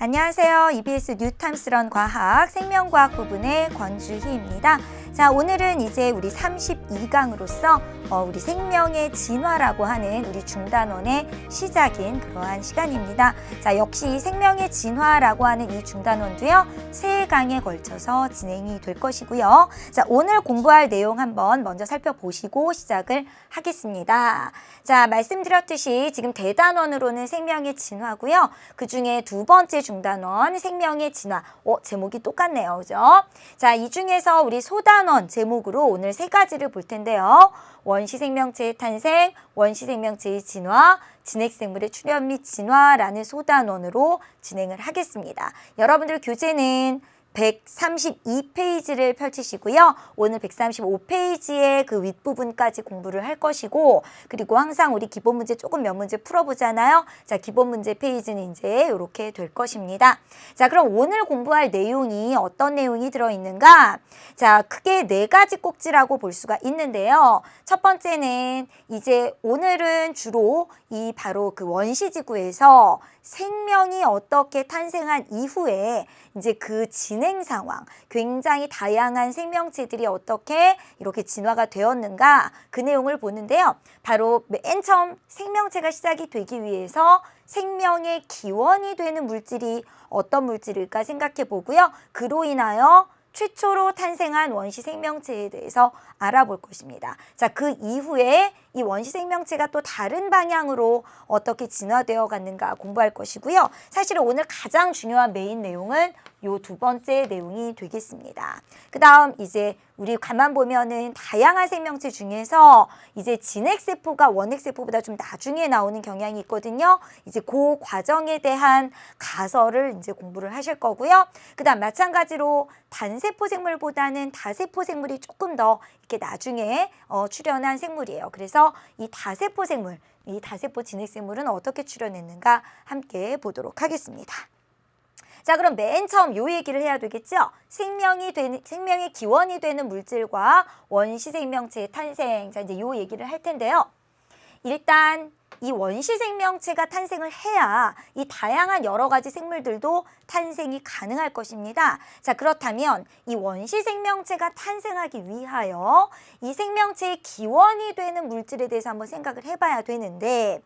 안녕하세요. EBS 뉴탐스런 과학 생명과학 부분의 권주희입니다. 자, 오늘은 이제 우리 32강으로서 우리 생명의 진화라고 하는 우리 중단원의 시작인 그러한 시간입니다. 자, 역시 생명의 진화라고 하는 이 중단원도요, 3강에 걸쳐서 진행이 될 것이고요. 자, 오늘 공부할 내용 한번 먼저 살펴보시고 시작을 하겠습니다. 자, 말씀드렸듯이 지금 대단원으로는 생명의 진화고요. 그 중에 두 번째 중단원 생명의 진화. 제목이 똑같네요. 그죠? 자, 이 중에서 우리 소단원 제목으로 오늘 3가지를 볼 텐데요. 원시생명체의 탄생, 원시생명체의 진화, 진핵생물의 출현 및 진화라는 소단원으로 진행을 하겠습니다. 여러분들 교재는 132페이지를 펼치시고요. 오늘 135페이지의 그 윗부분까지 공부를 할 것이고, 그리고 항상 우리 기본 문제 조금 몇 문제 풀어보잖아요. 자, 기본 문제 페이지는 이제 이렇게 될 것입니다. 자, 그럼 오늘 공부할 내용이 어떤 내용이 들어있는가? 자, 크게 4가지 꼭지라고 볼 수가 있는데요. 첫 번째는 이제 오늘은 주로 이 바로 그 원시지구에서 생명이 어떻게 탄생한 이후에 이제 그 진행 상황, 굉장히 다양한 생명체들이 어떻게 이렇게 진화가 되었는가, 그 내용을 보는데요. 바로 맨 처음 생명체가 시작이 되기 위해서 생명의 기원이 되는 물질이 어떤 물질일까 생각해 보고요. 그로 인하여 최초로 탄생한 원시 생명체에 대해서 알아볼 것입니다. 자, 그 이후에 이 원시 생명체가 또 다른 방향으로 어떻게 진화되어 갔는가 공부할 것이고요. 사실은 오늘 가장 중요한 메인 내용은 요 2번째 내용이 되겠습니다. 그 다음 이제 우리 가만 보면은 다양한 생명체 중에서 이제 진핵세포가 원핵세포보다 좀 나중에 나오는 경향이 있거든요. 이제 그 과정에 대한 가설을 이제 공부를 하실 거고요. 그 다음 마찬가지로 단세포 생물보다는 다세포 생물이 조금 더 이렇게 나중에 출현한 생물이에요. 그래서 이 다세포 생물, 이 다세포 진핵생물은 어떻게 출현했는가 함께 보도록 하겠습니다. 자, 그럼 맨 처음 요 얘기를 해야 되겠죠? 생명의 기원이 되는 물질과 원시 생명체의 탄생. 자, 이제 요 얘기를 할 텐데요. 일단 이 원시 생명체가 탄생을 해야 이 다양한 여러 가지 생물들도 탄생이 가능할 것입니다. 자, 그렇다면 이 원시 생명체가 탄생하기 위하여 이 생명체의 기원이 되는 물질에 대해서 한번 생각을 해봐야 되는데,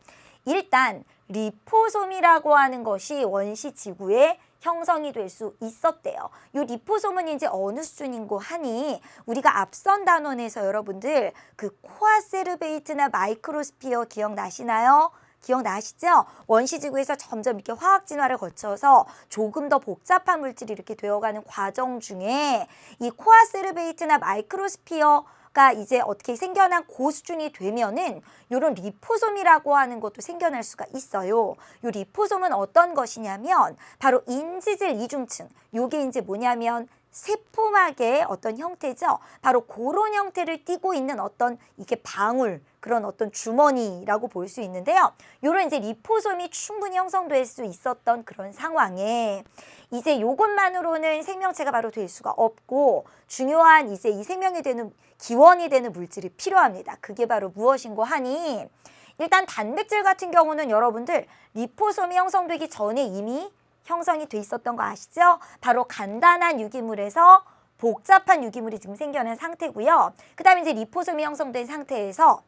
일단 리포솜이라고 하는 것이 원시 지구에 형성이 될 수 있었대요. 이 리포솜은 이제 어느 수준인고 하니, 우리가 앞선 단원에서 여러분들 그 코아세르베이트나 마이크로스피어 기억나시나요? 기억나시죠? 원시지구에서 점점 이렇게 화학 진화를 거쳐서 조금 더 복잡한 물질이 이렇게 되어가는 과정 중에 이 코아세르베이트나 마이크로스피어가 이제 어떻게 생겨난 그 수준이 되면은 요런 리포솜이라고 하는 것도 생겨날 수가 있어요. 요 리포솜은 어떤 것이냐면 바로 인지질 이중층. 요게 이제 뭐냐면 세포막의 어떤 형태죠. 바로 그런 형태를 띠고 있는 어떤 이게 방울, 그런 어떤 주머니라고 볼 수 있는데요. 요런 이제 리포솜이 충분히 형성될 수 있었던 그런 상황에 이제 요것만으로는 생명체가 바로 될 수가 없고, 중요한 이제 이 생명이 되는 기원이 되는 물질이 필요합니다. 그게 바로 무엇인고 하니, 일단 단백질 같은 경우는 여러분들 리포솜이 형성되기 전에 이미 형성이 돼 있었던 거 아시죠? 바로 간단한 유기물에서 복잡한 유기물이 지금 생겨난 상태고요. 그 다음에 이제 리포솜이 형성된 상태에서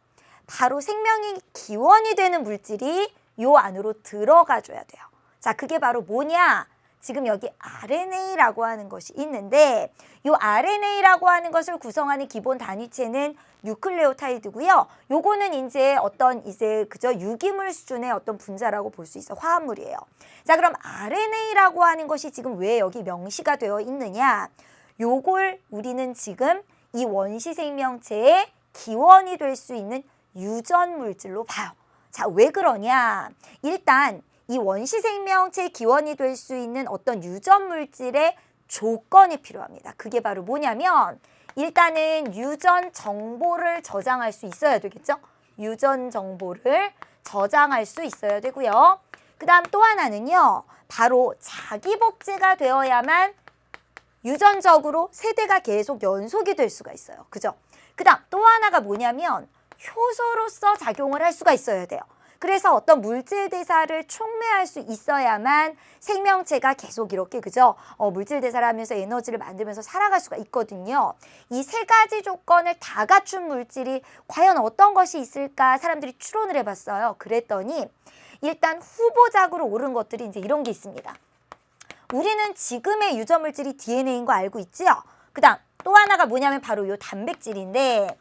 바로 생명의 기원이 되는 물질이 요 안으로 들어가 줘야 돼요. 자, 그게 바로 뭐냐? 지금 여기 RNA라고 하는 것이 있는데, 이 RNA라고 하는 것을 구성하는 기본 단위체는 뉴클레오타이드고요. 요거는 이제 어떤 이제 그저 유기물 수준의 어떤 분자라고 볼 수 있어. 화합물이에요. 자, 그럼 RNA라고 하는 것이 지금 왜 여기 명시가 되어 있느냐? 요걸 우리는 지금 이 원시 생명체의 기원이 될 수 있는 유전 물질로 봐요. 자, 왜 그러냐? 일단 이 원시 생명체의 기원이 될 수 있는 어떤 유전 물질의 조건이 필요합니다. 그게 바로 뭐냐면, 일단은 유전 정보를 저장할 수 있어야 되겠죠? 유전 정보를 저장할 수 있어야 되고요. 그 다음 또 하나는요, 바로 자기 복제가 되어야만 유전적으로 세대가 계속 연속이 될 수가 있어요. 그죠? 그 다음 또 하나가 뭐냐면 효소로서 작용을 할 수가 있어야 돼요. 그래서 어떤 물질 대사를 촉매할 수 있어야만 생명체가 계속 이렇게 그죠? 물질 대사를 하면서 에너지를 만들면서 살아갈 수가 있거든요. 이 세 가지 조건을 다 갖춘 물질이 과연 어떤 것이 있을까 사람들이 추론을 해봤어요. 그랬더니 일단 후보작으로 오른 것들이 이제 이런 게 있습니다. 우리는 지금의 유전물질이 DNA인 거 알고 있지요? 그 다음 또 하나가 뭐냐면 바로 요 단백질인데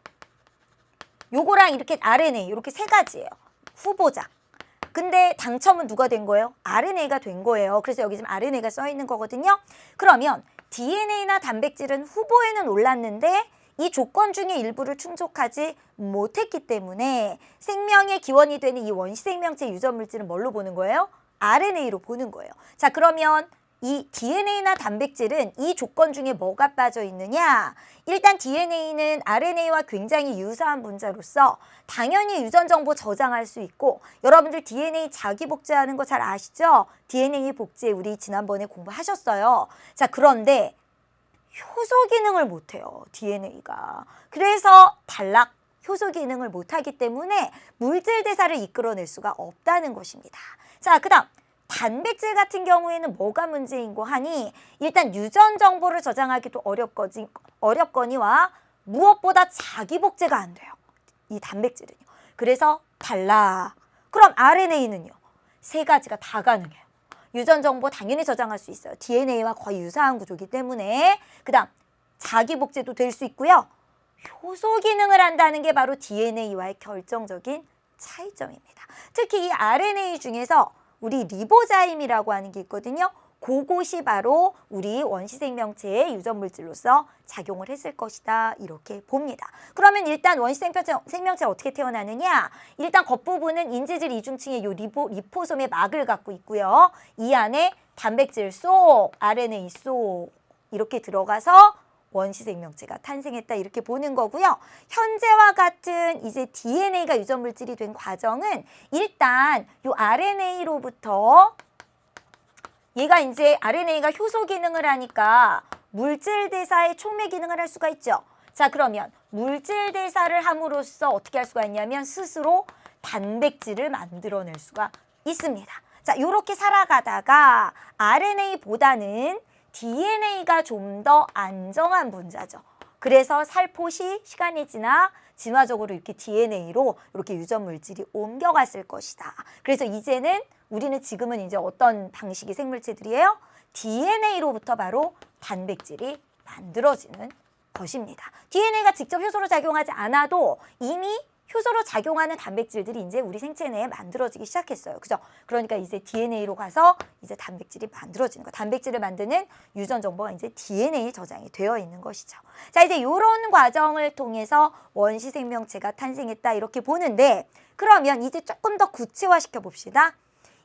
요거랑 이렇게 RNA 이렇게 세 가지예요. 후보작. 근데 당첨은 누가 된 거예요? RNA가 된 거예요. 그래서 여기 지금 RNA가 써 있는 거거든요. 그러면 DNA나 단백질은 후보에는 올랐는데 이 조건 중에 일부를 충족하지 못했기 때문에 생명의 기원이 되는 이 원시 생명체 유전물질은 뭘로 보는 거예요? RNA로 보는 거예요. 자, 그러면 이 DNA나 단백질은 이 조건 중에 뭐가 빠져 있느냐? 일단 DNA는 RNA와 굉장히 유사한 분자로서 당연히 유전 정보 저장할 수 있고 여러분들 DNA 자기 복제하는 거 잘 아시죠? DNA 복제 우리 지난번에 공부하셨어요. 자, 그런데 효소 기능을 못해요. DNA가. 그래서 단락 효소 기능을 못하기 때문에 물질 대사를 이끌어낼 수가 없다는 것입니다. 자, 그 다음 단백질 같은 경우에는 뭐가 문제인고 하니 일단 유전 정보를 저장하기도 어렵거니와 무엇보다 자기 복제가 안 돼요. 이 단백질은요. 그래서 달라. 그럼 RNA는요. 세 가지가 다 가능해요. 유전 정보 당연히 저장할 수 있어요. DNA와 거의 유사한 구조이기 때문에. 그 다음 자기 복제도 될 수 있고요. 효소 기능을 한다는 게 바로 DNA와의 결정적인 차이점입니다. 특히 이 RNA 중에서 우리 리보자임이라고 하는 게 있거든요. 그것이 바로 우리 원시 생명체의 유전물질로서 작용을 했을 것이다. 이렇게 봅니다. 그러면 일단 원시 생명체가 어떻게 태어나느냐? 일단 겉부분은 인지질 이중층의 요 리포솜의 막을 갖고 있고요. 이 안에 단백질 속, RNA 속 이렇게 들어가서 원시 생명체가 탄생했다 이렇게 보는 거고요. 현재와 같은 이제 DNA가 유전물질이 된 과정은 일단 요 RNA로부터 얘가 이제 RNA가 효소 기능을 하니까 물질 대사의 촉매 기능을 할 수가 있죠. 자, 그러면 물질 대사를 함으로써 어떻게 할 수가 있냐면 스스로 단백질을 만들어낼 수가 있습니다. 자, 요렇게 살아가다가 RNA보다는 DNA가 좀 더 안정한 분자죠. 그래서 살포시 시간이 지나 진화적으로 이렇게 DNA로 이렇게 유전물질이 옮겨갔을 것이다. 그래서 이제는 우리는 지금은 이제 어떤 방식의 생물체들이에요? DNA로부터 바로 단백질이 만들어지는 것입니다. DNA가 직접 효소로 작용하지 않아도 이미 효소로 작용하는 단백질들이 이제 우리 생체 내에 만들어지기 시작했어요. 그죠? 그러니까 이제 DNA로 가서 이제 단백질이 만들어지는 거. 단백질을 만드는 유전 정보가 이제 DNA에 저장이 되어 있는 것이죠. 자, 이제 이런 과정을 통해서 원시 생명체가 탄생했다 이렇게 보는데 그러면 이제 조금 더 구체화시켜 봅시다.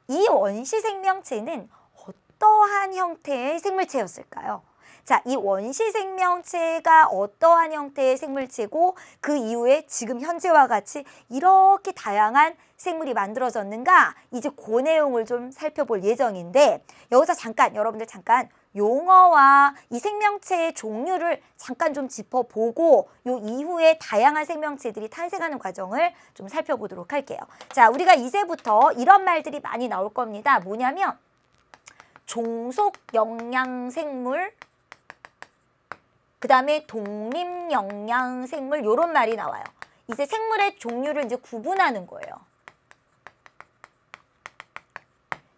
이 원시 생명체는 어떠한 형태의 생물체였을까요? 자, 이 원시 생명체가 어떠한 형태의 생물체고 그 이후에 지금 현재와 같이 이렇게 다양한 생물이 만들어졌는가? 이제 그 내용을 좀 살펴볼 예정인데 여기서 잠깐 여러분들 잠깐 용어와 이 생명체의 종류를 잠깐 좀 짚어보고 요 이후에 다양한 생명체들이 탄생하는 과정을 좀 살펴보도록 할게요. 자, 우리가 이제부터 이런 말들이 많이 나올 겁니다. 뭐냐면 종속 영양 생물 그 다음에 독립영양생물 이런 말이 나와요. 이제 생물의 종류를 이제 구분하는 거예요.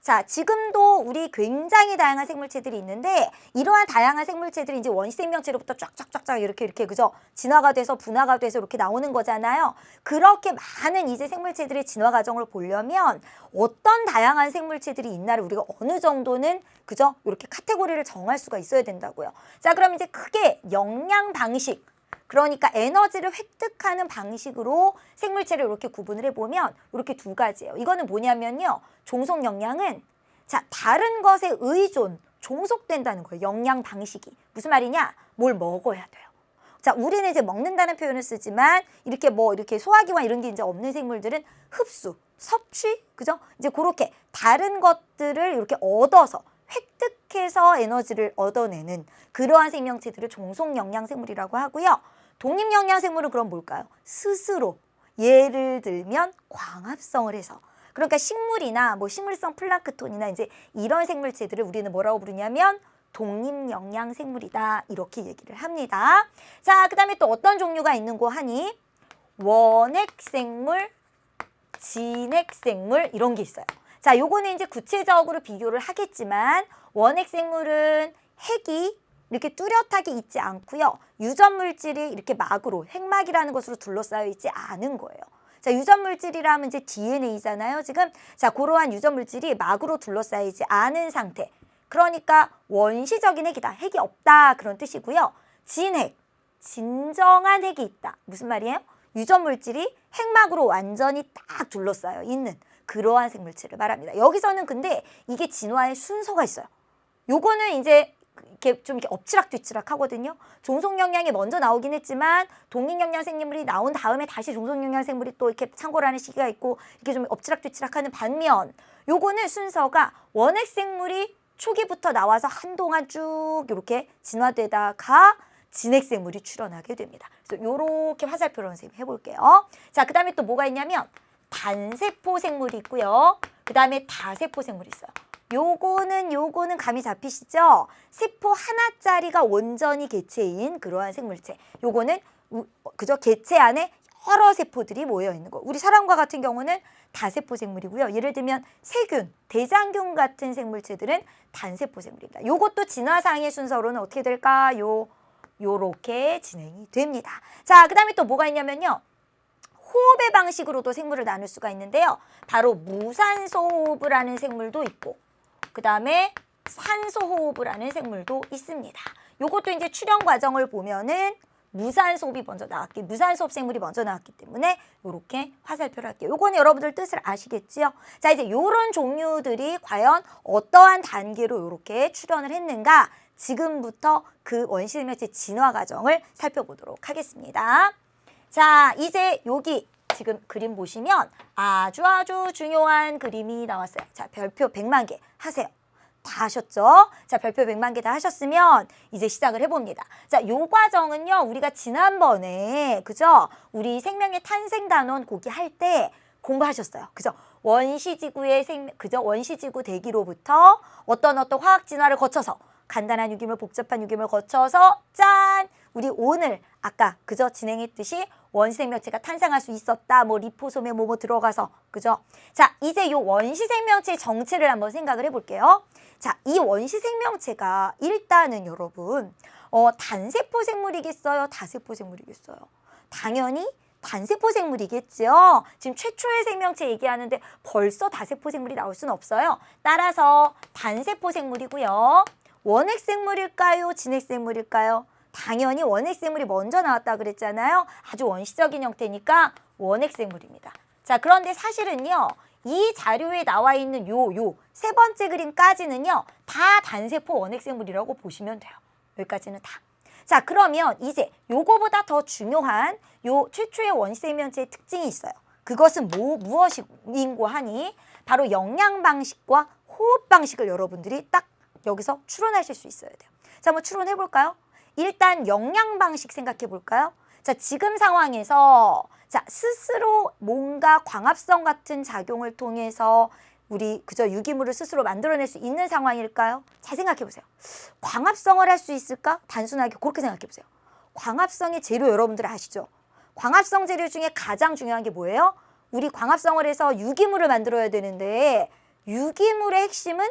자, 지금도 우리 굉장히 다양한 생물체들이 있는데 이러한 다양한 생물체들이 이제 원시 생명체로부터 쫙쫙쫙쫙 이렇게 그죠? 진화가 돼서 분화가 돼서 이렇게 나오는 거잖아요. 그렇게 많은 이제 생물체들의 진화 과정을 보려면 어떤 다양한 생물체들이 있나를 우리가 어느 정도는 그죠? 이렇게 카테고리를 정할 수가 있어야 된다고요. 자, 그럼 이제 크게 영양 방식 그러니까 에너지를 획득하는 방식으로 생물체를 이렇게 구분을 해보면 이렇게 두 가지예요. 이거는 뭐냐면요. 종속 영양은 자 다른 것에 의존, 종속된다는 거예요. 영양 방식이. 무슨 말이냐? 뭘 먹어야 돼요. 자, 우리는 이제 먹는다는 표현을 쓰지만 이렇게 이렇게 소화기관 이런 게 이제 없는 생물들은 흡수, 섭취, 그죠? 이제 그렇게 다른 것들을 이렇게 얻어서 획득해서 에너지를 얻어내는 그러한 생명체들을 종속 영양 생물이라고 하고요. 독립영양생물은 그럼 뭘까요? 스스로 예를 들면 광합성을 해서 그러니까 식물이나 뭐 식물성 플랑크톤이나 이제 이런 생물체들을 우리는 뭐라고 부르냐면 독립영양 생물이다. 이렇게 얘기를 합니다. 자, 그다음에 또 어떤 종류가 있는고 하니 원핵생물, 진핵생물 이런 게 있어요. 자, 요거는 이제 구체적으로 비교를 하겠지만 원핵생물은 핵이 이렇게 뚜렷하게 있지 않고요. 유전 물질이 이렇게 막으로 핵막이라는 것으로 둘러싸여 있지 않은 거예요. 자, 유전 물질이라면 이제 DNA잖아요. 지금 자, 그러한 유전 물질이 막으로 둘러싸이지 않은 상태. 그러니까 원시적인 핵이다. 핵이 없다. 그런 뜻이고요. 진핵, 진정한 핵이 있다. 무슨 말이에요? 유전 물질이 핵막으로 완전히 딱 둘러싸여 있는 그러한 생물체를 말합니다. 여기서는 근데 이게 진화의 순서가 있어요. 요거는 이제 이렇게 좀 이렇게 엎치락뒤치락 하거든요. 종속영양이 먼저 나오긴 했지만 독립영양 생물이 나온 다음에 다시 종속영양 생물이 또 이렇게 창궐 하는 시기가 있고 이렇게 좀 엎치락뒤치락 하는 반면 요거는 순서가 원핵 생물이 초기부터 나와서 한동안 쭉 이렇게 진화되다가 진핵 생물이 출현하게 됩니다. 그래서 요렇게 화살표로 선생님 해볼게요. 자, 그 다음에 또 뭐가 있냐면 단세포 생물이 있고요. 그 다음에 다세포 생물이 있어요. 요거는 감이 잡히시죠? 세포 하나짜리가 온전히 개체인 그러한 생물체. 요거는 그저 개체 안에 여러 세포들이 모여 있는 거. 우리 사람과 같은 경우는 다세포 생물이고요. 예를 들면 세균, 대장균 같은 생물체들은 단세포 생물입니다. 요것도 진화상의 순서로는 어떻게 될까요? 요렇게 진행이 됩니다. 자, 그 다음에 또 뭐가 있냐면요. 호흡의 방식으로도 생물을 나눌 수가 있는데요. 바로 무산소 호흡을 하는 생물도 있고 그 다음에 산소 호흡을 하는 생물도 있습니다. 요것도 이제 출현 과정을 보면은 무산소 호흡이 먼저 나왔기, 무산소 호흡 생물이 먼저 나왔기 때문에 요렇게 화살표를 할게요. 요거는 여러분들 뜻을 아시겠지요? 자, 이제 요런 종류들이 과연 어떠한 단계로 요렇게 출현을 했는가? 지금부터 그 원시생명체 진화 과정을 살펴보도록 하겠습니다. 자, 이제 여기 지금 그림 보시면 아주 중요한 그림이 나왔어요. 자, 별표 100만 개 하세요. 다 하셨죠? 자, 별표 100만 개 다 하셨으면 이제 시작을 해봅니다. 자, 요 과정은요, 우리가 지난번에, 그죠? 우리 생명의 탄생 단원 고기 할 때 공부하셨어요. 그죠? 원시지구의 그죠? 원시지구 대기로부터 어떤 화학 진화를 거쳐서 간단한 유기물, 복잡한 유기물 거쳐서 짠! 우리 오늘 아까 그저 진행했듯이 원시생명체가 탄생할 수 있었다. 뭐 리포솜에 뭐뭐 들어가서 그죠? 자, 이제 요 원시생명체의 정체를 한번 생각을 해볼게요. 자, 이 원시생명체가 일단은 여러분 단세포 생물이겠어요? 다세포 생물이겠어요? 당연히 단세포 생물이겠죠. 지금 최초의 생명체 얘기하는데 벌써 다세포 생물이 나올 수는 없어요. 따라서 단세포 생물이고요. 원핵 생물일까요? 진핵 생물일까요? 당연히 원핵 생물이 먼저 나왔다 그랬잖아요. 아주 원시적인 형태니까 원핵 생물입니다. 자, 그런데 사실은요. 이 자료에 나와 있는 요 세 번째 그림까지는요. 다 단세포 원핵 생물이라고 보시면 돼요. 여기까지는 다. 자, 그러면 이제 요거보다 더 중요한 요 최초의 원시생명체의 특징이 있어요. 그것은 무엇인고 하니 바로 영양 방식과 호흡 방식을 여러분들이 딱 여기서 추론하실 수 있어야 돼요. 자, 한번 추론해 볼까요? 일단 영양 방식 생각해 볼까요? 자, 지금 상황에서 자, 스스로 뭔가 광합성 같은 작용을 통해서 우리 그저 유기물을 스스로 만들어낼 수 있는 상황일까요? 잘 생각해 보세요. 광합성을 할 수 있을까? 단순하게 그렇게 생각해 보세요. 광합성의 재료 여러분들 아시죠? 광합성 재료 중에 가장 중요한 게 뭐예요? 우리 광합성을 해서 유기물을 만들어야 되는데 유기물의 핵심은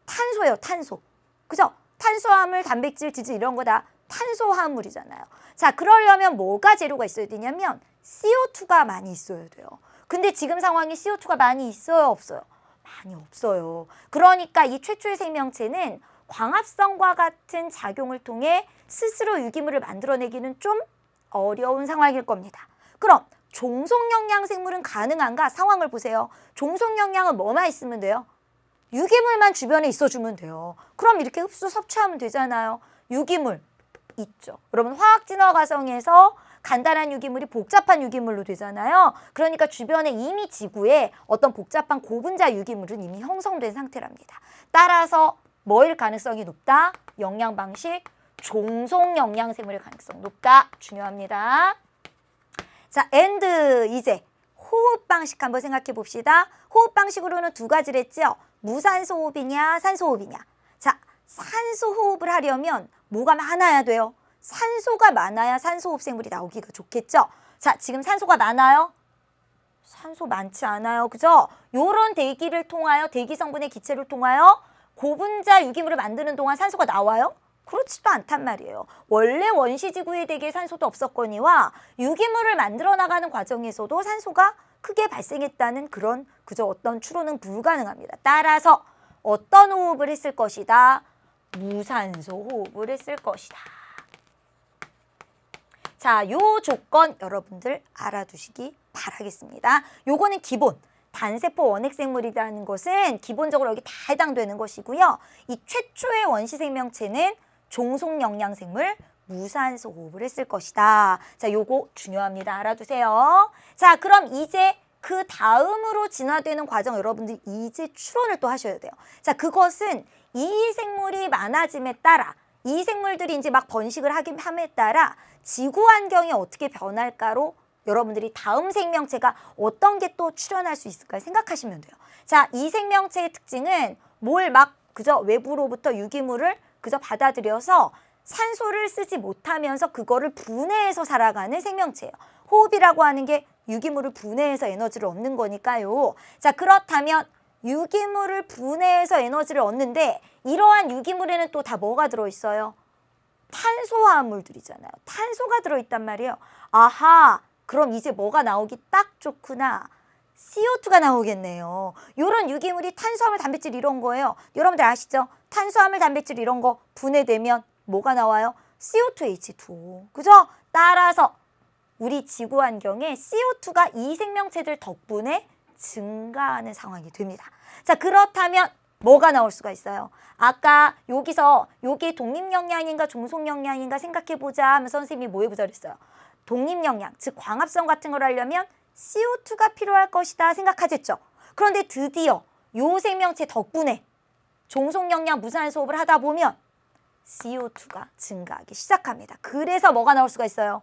탄소예요. 탄소. 그죠? 탄수화물, 단백질, 지질 이런 거 다 탄소화물이잖아요. 자, 그러려면 뭐가 재료가 있어야 되냐면 CO2가 많이 있어야 돼요. 근데 지금 상황이 CO2가 많이 있어요? 없어요? 많이 없어요. 그러니까 이 최초의 생명체는 광합성과 같은 작용을 통해 스스로 유기물을 만들어내기는 좀 어려운 상황일 겁니다. 그럼 종속영양 생물은 가능한가? 상황을 보세요. 종속영양은 뭐만 있으면 돼요? 유기물만 주변에 있어주면 돼요. 그럼 이렇게 흡수 섭취하면 되잖아요. 유기물 있죠. 여러분 화학 진화 과정에서 간단한 유기물이 복잡한 유기물로 되잖아요. 그러니까 주변에 이미 지구에 어떤 복잡한 고분자 유기물은 이미 형성된 상태랍니다. 따라서 뭐일 가능성이 높다? 영양 방식, 종속영양 생물의 가능성 높다. 중요합니다. 자, 이제 호흡 방식 한번 생각해 봅시다. 호흡 방식으로는 두 가지를 했죠. 무산소 호흡이냐 산소 호흡이냐. 자, 산소 호흡을 하려면 뭐가 많아야 돼요? 산소가 많아야 산소 호흡 생물이 나오기가 좋겠죠. 자, 지금 산소가 많아요? 산소 많지 않아요. 그죠? 요런 대기를 통하여, 대기 성분의 기체를 통하여 고분자 유기물을 만드는 동안 산소가 나와요? 그렇지도 않단 말이에요. 원래 원시지구의 대기에 산소도 없었거니와 유기물을 만들어 나가는 과정에서도 산소가 크게 발생했다는 그런 그저 어떤 추론은 불가능합니다. 따라서 어떤 호흡을 했을 것이다? 무산소 호흡을 했을 것이다. 자, 요 조건 여러분들 알아두시기 바라겠습니다. 요거는 기본. 단세포 원핵생물이라는 것은 기본적으로 여기 다 해당되는 것이고요. 이 최초의 원시 생명체는 종속영양생물 무산소 호흡을 했을 것이다. 자, 요거 중요합니다. 알아두세요. 자, 그럼 이제 그 다음으로 진화되는 과정 여러분들 이제 추론을 또 하셔야 돼요. 자, 그것은 이 생물이 많아짐에 따라 이 생물들이 이제 막 번식을 함에 따라 지구 환경이 어떻게 변할까로 여러분들이 다음 생명체가 어떤 게 또 출현할 수 있을까 생각하시면 돼요. 자, 이 생명체의 특징은 뭘 막 그저 외부로부터 유기물을 그저 받아들여서 산소를 쓰지 못하면서 그거를 분해해서 살아가는 생명체예요. 호흡이라고 하는 게 유기물을 분해해서 에너지를 얻는 거니까요. 자, 그렇다면 유기물을 분해해서 에너지를 얻는데 이러한 유기물에는 또 다 뭐가 들어있어요? 탄소화합물들이잖아요. 탄소가 들어있단 말이에요. 아하, 그럼 이제 뭐가 나오기 딱 좋구나. CO2가 나오겠네요. 이런 유기물이 탄수화물, 단백질 이런 거예요. 여러분들 아시죠? 탄수화물, 단백질 이런 거 분해되면 뭐가 나와요? CO2H2O. 그죠? 따라서 우리 지구 환경에 CO2가 이 생명체들 덕분에 증가하는 상황이 됩니다. 자, 그렇다면 뭐가 나올 수가 있어요? 아까 여기서 요게 독립영양인가 종속영양인가 생각해보자 하면서 선생님이 뭐 해보자 그랬어요? 독립영양, 즉 광합성 같은 걸 하려면 CO2가 필요할 것이다 생각하셨죠? 그런데 드디어 요 생명체 덕분에 종속영양 무산소 호흡을 하다 보면 CO2가 증가하기 시작합니다. 그래서 뭐가 나올 수가 있어요?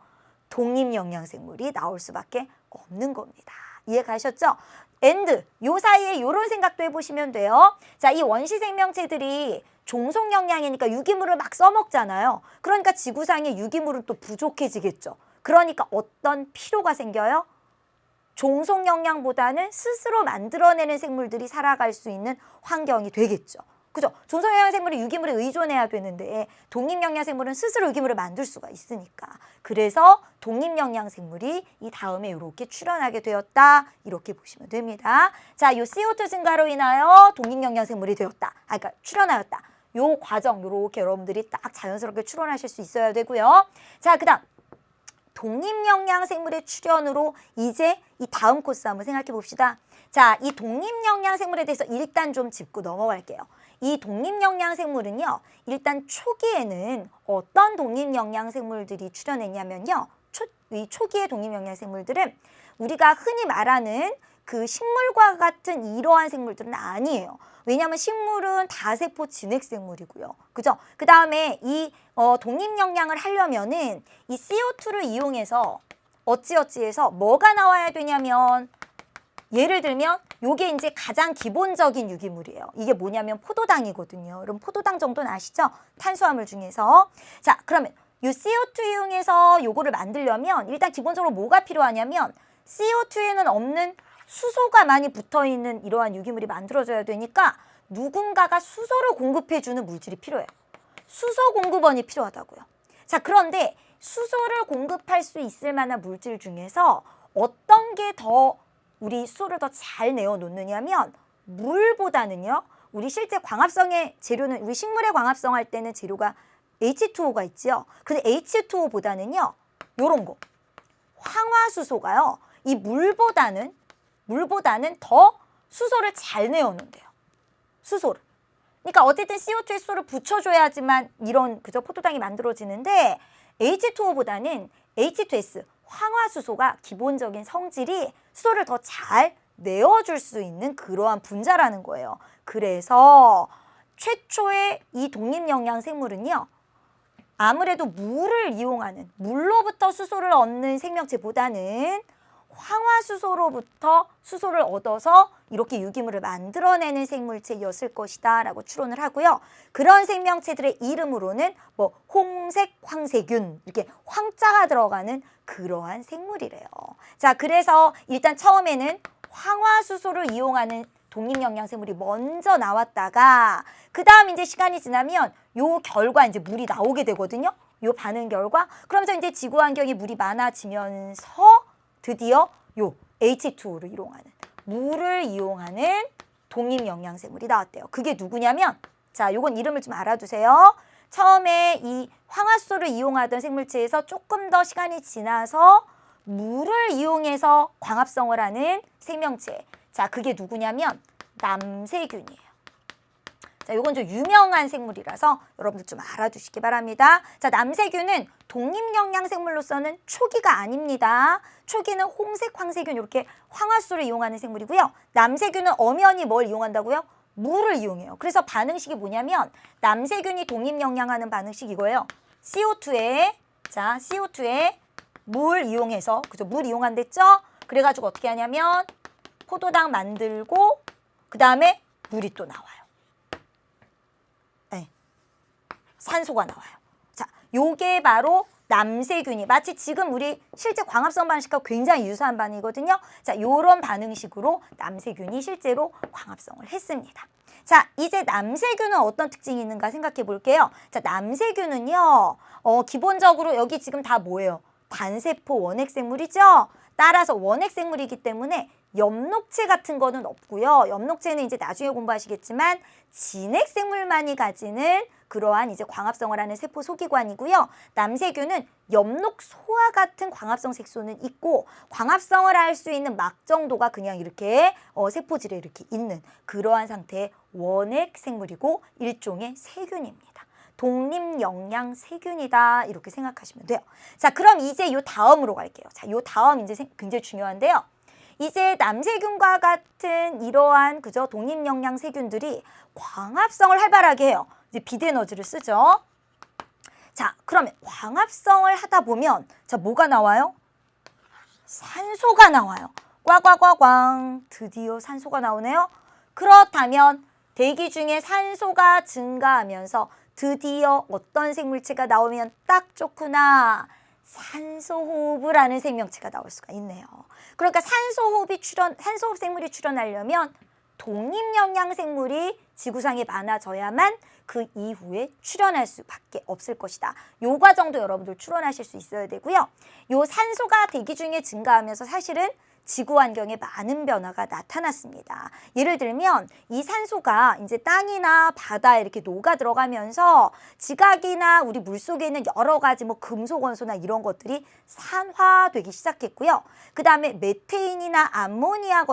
독립영양생물이 나올 수밖에 없는 겁니다. 이해 가셨죠? 엔드, 요 사이에 요런 생각도 해보시면 돼요. 자, 이 원시 생명체들이 종속영양이니까 유기물을 막 써먹잖아요. 그러니까 지구상의 유기물은 또 부족해지겠죠. 그러니까 어떤 필요가 생겨요? 종속영양보다는 스스로 만들어내는 생물들이 살아갈 수 있는 환경이 되겠죠. 그죠? 종속영양생물이 유기물에 의존해야 되는데 독립영양생물은 스스로 유기물을 만들 수가 있으니까. 그래서 독립영양생물이 이 다음에 이렇게 출현하게 되었다. 이렇게 보시면 됩니다. 자, 요 CO2 증가로 인하여 독립영양생물이 되었다. 그러니까 출현하였다. 요 과정 요렇게 여러분들이 딱 자연스럽게 추론하실 수 있어야 되고요. 자, 그다음 독립영양생물의 출현으로 이제 이 다음 코스 한번 생각해 봅시다. 자, 이 독립영양생물에 대해서 일단 좀 짚고 넘어갈게요. 이 독립영양생물은요, 일단 초기에는 어떤 독립영양생물들이 출현했냐면요. 이 초기의 독립영양생물들은 우리가 흔히 말하는 그 식물과 같은 이러한 생물들은 아니에요. 왜냐하면 식물은 다세포 진핵생물이고요. 그죠? 그 다음에 이 독립영양을 하려면은 이 CO2를 이용해서 어찌어찌해서 뭐가 나와야 되냐면 예를 들면 요게 이제 가장 기본적인 유기물이에요. 이게 뭐냐면 포도당이거든요. 그럼 포도당 정도는 아시죠? 탄수화물 중에서. 자, 그러면 요 CO2 이용해서 요거를 만들려면 일단 기본적으로 뭐가 필요하냐면 CO2에는 없는 수소가 많이 붙어있는 이러한 유기물이 만들어져야 되니까 누군가가 수소를 공급해주는 물질이 필요해요. 수소 공급원이 필요하다고요. 자, 그런데 수소를 공급할 수 있을 만한 물질 중에서 어떤 게 더 우리 수소를 더 잘 내어놓느냐면 물보다는요. 우리 실제 광합성의 재료는 우리 식물의 광합성할 때는 재료가 H2O가 있지요. 근데 H2O보다는요. 요런 거 황화수소가요. 이 물보다는 더 수소를 잘 내어놓는데요. 수소를. 그러니까 어쨌든 CO2에 수소를 붙여줘야지만 이런 그저 포도당이 만들어지는데 H2O보다는 H2S 황화수소가 기본적인 성질이 수소를 더 잘 내어줄 수 있는 그러한 분자라는 거예요. 그래서 최초의 이 독립영양생물은요. 아무래도 물을 이용하는 물로부터 수소를 얻는 생명체보다는 황화수소로부터 수소를 얻어서 이렇게 유기물을 만들어내는 생물체였을 것이다 라고 추론을 하고요. 그런 생명체들의 이름으로는 뭐 홍색 황세균, 이렇게 황자가 들어가는 그러한 생물이래요. 자, 그래서 일단 처음에는 황화수소를 이용하는 독립영양생물이 먼저 나왔다가 그 다음 이제 시간이 지나면 요 결과 이제 물이 나오게 되거든요. 요 반응 결과. 그러면서 이제 지구 환경에 물이 많아지면서 드디어 요 H2O를 이용하는, 물을 이용하는 독립영양생물이 나왔대요. 그게 누구냐면, 자, 요건 이름을 좀 알아두세요. 처음에 이 황화수소를 이용하던 생물체에서 조금 더 시간이 지나서 물을 이용해서 광합성을 하는 생명체. 자, 그게 누구냐면 남세균이에요. 자, 요건 좀 유명한 생물이라서 여러분들 좀 알아두시기 바랍니다. 자, 남세균은 독립영양생물로서는 초기가 아닙니다. 초기는 홍색 황세균, 이렇게 황화수소를 이용하는 생물이고요. 남세균은 엄연히 뭘 이용한다고요? 물을 이용해요. 그래서 반응식이 뭐냐면 남세균이 독립영양하는 반응식 이거예요. CO2에, 자, CO2에 물 이용해서, 그죠? 물 이용한댔죠? 그래가지고 어떻게 하냐면 포도당 만들고 그 다음에 물이 또 나와요. 네. 산소가 나와요. 자, 요게 바로 남세균이, 마치 지금 우리 실제 광합성 반응식과 굉장히 유사한 반응이거든요. 자, 요런 반응식으로 남세균이 실제로 광합성을 했습니다. 자, 이제 남세균은 어떤 특징이 있는가 생각해 볼게요. 자, 남세균은요, 기본적으로 여기 지금 다 뭐예요? 단세포 원핵생물이죠? 따라서 원핵생물이기 때문에 엽록체 같은 거는 없고요. 엽록체는 이제 나중에 공부하시겠지만 진핵생물만이 가지는 그러한 이제 광합성을 하는 세포 소기관이고요. 남세균은 엽록소와 같은 광합성 색소는 있고 광합성을 할 수 있는 막 정도가 그냥 이렇게 세포질에 이렇게 있는 그러한 상태의 원핵생물이고 일종의 세균입니다. 독립영양세균이다 이렇게 생각하시면 돼요. 자, 그럼 이제 요 다음으로 갈게요. 자, 요 다음 이제 굉장히 중요한데요. 이제 남세균과 같은 이러한 그죠 독립영양세균들이 광합성을 활발하게 해요. 이제 비대에너지를 쓰죠. 자, 그러면 광합성을 하다 보면 자, 뭐가 나와요? 산소가 나와요. 꽝꽝꽝꽝, 드디어 산소가 나오네요. 그렇다면 대기 중에 산소가 증가하면서 드디어 어떤 생물체가 나오면 딱 좋구나. 산소호흡을 하는 생명체가 나올 수가 있네요. 그러니까 산소호흡 생물이 출현하려면 독립영양생물이 지구상에 많아져야만 그 이후에 출현할 수밖에 없을 것이다. 요 과정도 여러분들 추론하실 수 있어야 되고요. 요 산소가 대기 중에 증가하면서 사실은 지구 환경에 많은 변화가 나타났습니다. 예를 들면 이 산소가 이제 땅이나 바다에 이렇게 녹아 들어가면서 지각이나 우리 물속에 있는 여러 가지 뭐 금속 원소나 이런 것들이 산화되기 시작했고요. 그 다음에 메테인이나 암모니아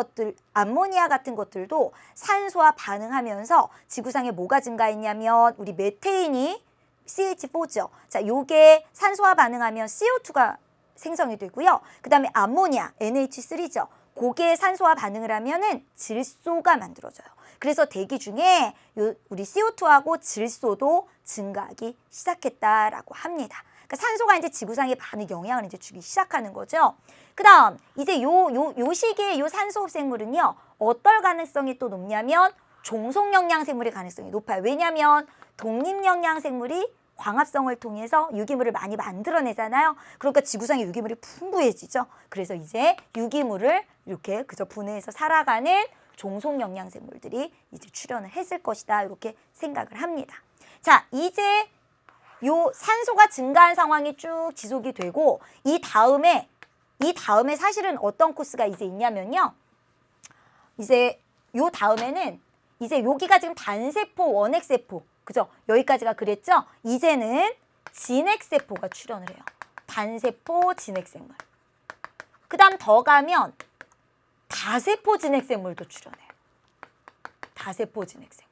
같은 것들도 산소와 반응하면서 지구상에 뭐가 증가했냐면 우리 메테인이 CH4죠. 자, 요게 산소와 반응하면 CO2가 생성이 되고요. 그 다음에 암모니아, NH3죠. 고게 산소와 반응을 하면은 질소가 만들어져요. 그래서 대기 중에 우리 CO2하고 질소도 증가하기 시작했다라고 합니다. 그러니까 산소가 이제 지구상에 많은 영향을 이제 주기 시작하는 거죠. 그 다음, 이제 요 시기에 요 산소흡 생물은요, 어떨 가능성이 또 높냐면 종속영양생물의 가능성이 높아요. 왜냐면 독립영양생물이 광합성을 통해서 유기물을 많이 만들어내잖아요. 그러니까 지구상의 유기물이 풍부해지죠. 그래서 이제 유기물을 이렇게 그저 분해해서 살아가는 종속영양생물들이 이제 출현을 했을 것이다. 이렇게 생각을 합니다. 자, 이제 요 산소가 증가한 상황이 쭉 지속이 되고 이 다음에 사실은 어떤 코스가 이제 있냐면요. 이제 요 다음에는 이제 여기가 지금 단세포, 원핵세포 그죠? 여기까지가 그랬죠? 이제는 진핵세포가 출현을 해요. 단세포 진핵생물. 그 다음 더 가면 다세포 진핵생물도 출현해요. 다세포 진핵생물.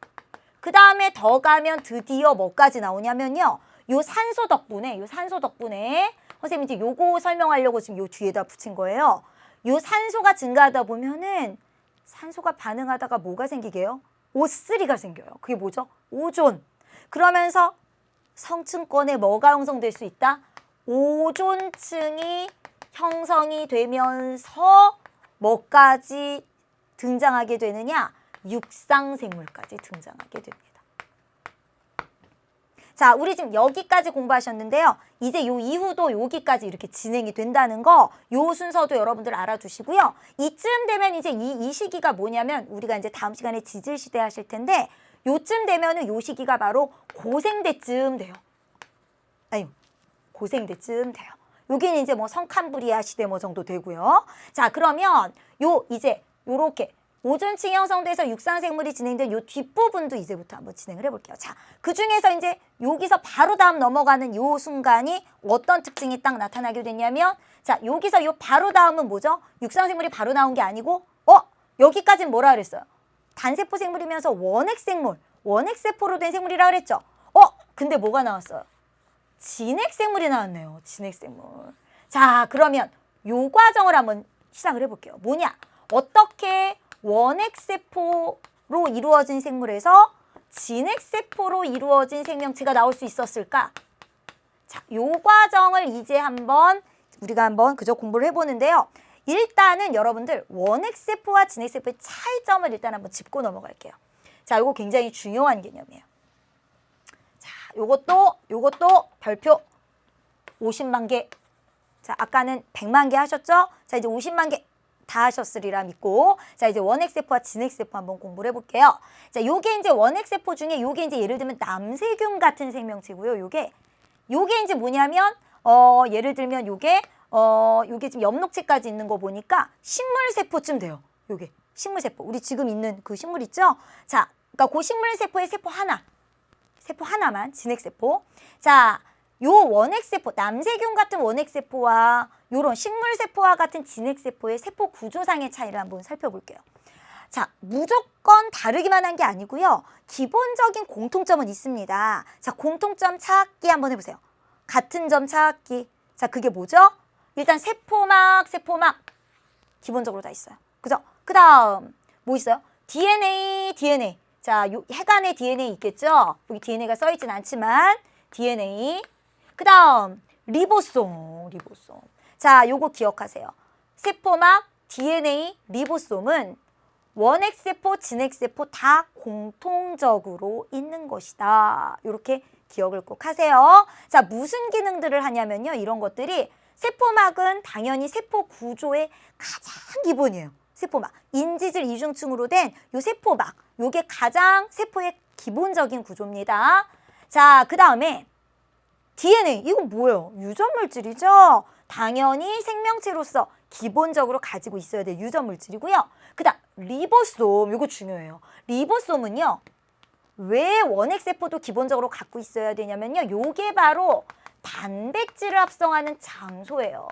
그 다음에 더 가면 드디어 뭐까지 나오냐면요. 요 산소 덕분에 선생님이 이제 요거 설명하려고 지금 요 뒤에다 붙인 거예요. 요 산소가 증가하다 보면은 산소가 반응하다가 뭐가 생기게요? O3가 생겨요. 그게 뭐죠? 오존. 그러면서 성층권에 뭐가 형성될 수 있다? 오존층이 형성이 되면서 뭐까지 등장하게 되느냐? 육상생물까지 등장하게 됩니다. 자, 우리 지금 여기까지 공부하셨는데요. 이제 요 이후도 여기까지 이렇게 진행이 된다는 거, 요 순서도 여러분들 알아두시고요. 이쯤 되면 이제 이 시기가 뭐냐면 우리가 이제 다음 시간에 지질시대 하실 텐데 요쯤 되면은 요 시기가 바로 고생대쯤 돼요. 아유, 고생대쯤 돼요. 여기는 이제 뭐 성캄브리아 시대 뭐 정도 되고요. 자, 그러면 요 이제 요렇게 오존층이 형성돼서 육상생물이 진행된 요 뒷부분도 이제부터 한번 진행을 해볼게요. 자, 그 중에서 이제 여기서 바로 다음 넘어가는 요 순간이 어떤 특징이 딱 나타나게 됐냐면, 자, 여기서 요 바로 다음은 뭐죠? 육상생물이 바로 나온 게 아니고, 여기까지는 뭐라 그랬어요? 단세포 생물이면서 원핵생물, 원핵세포로 된 생물이라 그랬죠? 근데 뭐가 나왔어요? 진핵생물이 나왔네요. 진핵생물. 자, 그러면 요 과정을 한번 시작을 해볼게요. 뭐냐? 어떻게 원핵세포로 이루어진 생물에서 진핵세포로 이루어진 생명체가 나올 수 있었을까? 자, 요 과정을 이제 한번 우리가 한번 그저 공부를 해보는데요. 일단은 여러분들 원핵세포와 진핵세포의 차이점을 일단 한번 짚고 넘어갈게요. 자, 요거 굉장히 중요한 개념이에요. 자, 요것도 별표 50만 개. 자, 아까는 100만 개 하셨죠? 자, 이제 50만 개 다 하셨으리라 믿고, 자, 이제 원핵세포와 진핵세포 한번 공부를 해볼게요. 자, 요게 이제 원핵세포 중에 요게 이제 예를 들면 남세균 같은 생명체고요. 요게 이제 뭐냐면 예를 들면 요게 지금 엽록체까지 있는 거 보니까 식물세포쯤 돼요. 요게 식물세포. 우리 지금 있는 그 식물 있죠? 자, 그러니까 그 식물세포의 세포 하나만 진핵세포. 자, 요 원핵세포, 남세균 같은 원핵세포와 요런 식물세포와 같은 진핵세포의 세포 구조상의 차이를 한번 살펴볼게요. 자, 무조건 다르기만 한 게 아니고요. 기본적인 공통점은 있습니다. 자, 공통점 찾기 한번 해보세요. 같은 점 찾기. 자, 그게 뭐죠? 일단 세포막 기본적으로 다 있어요. 그죠? 그 다음 뭐 있어요? DNA. 자, 요 해간에 DNA 있겠죠? 여기 DNA가 써있진 않지만 DNA. 그 다음 리보솜. 자, 요거 기억하세요. 세포막, DNA, 리보솜은 원핵세포, 진핵세포 다 공통적으로 있는 것이다. 이렇게 기억을 꼭 하세요. 자, 무슨 기능들을 하냐면요. 이런 것들이 세포막은 당연히 세포 구조의 가장 기본이에요. 세포막. 인지질 이중층으로 된 요 세포막. 요게 가장 세포의 기본적인 구조입니다. 자, 그 다음에 DNA. 이건 뭐예요? 유전물질이죠. 당연히 생명체로서 기본적으로 가지고 있어야 될 유전물질이고요. 그 다음 리보솜. 이거 중요해요. 리보솜은요. 왜 원핵세포도 기본적으로 갖고 있어야 되냐면요. 요게 바로 단백질을 합성하는 장소예요.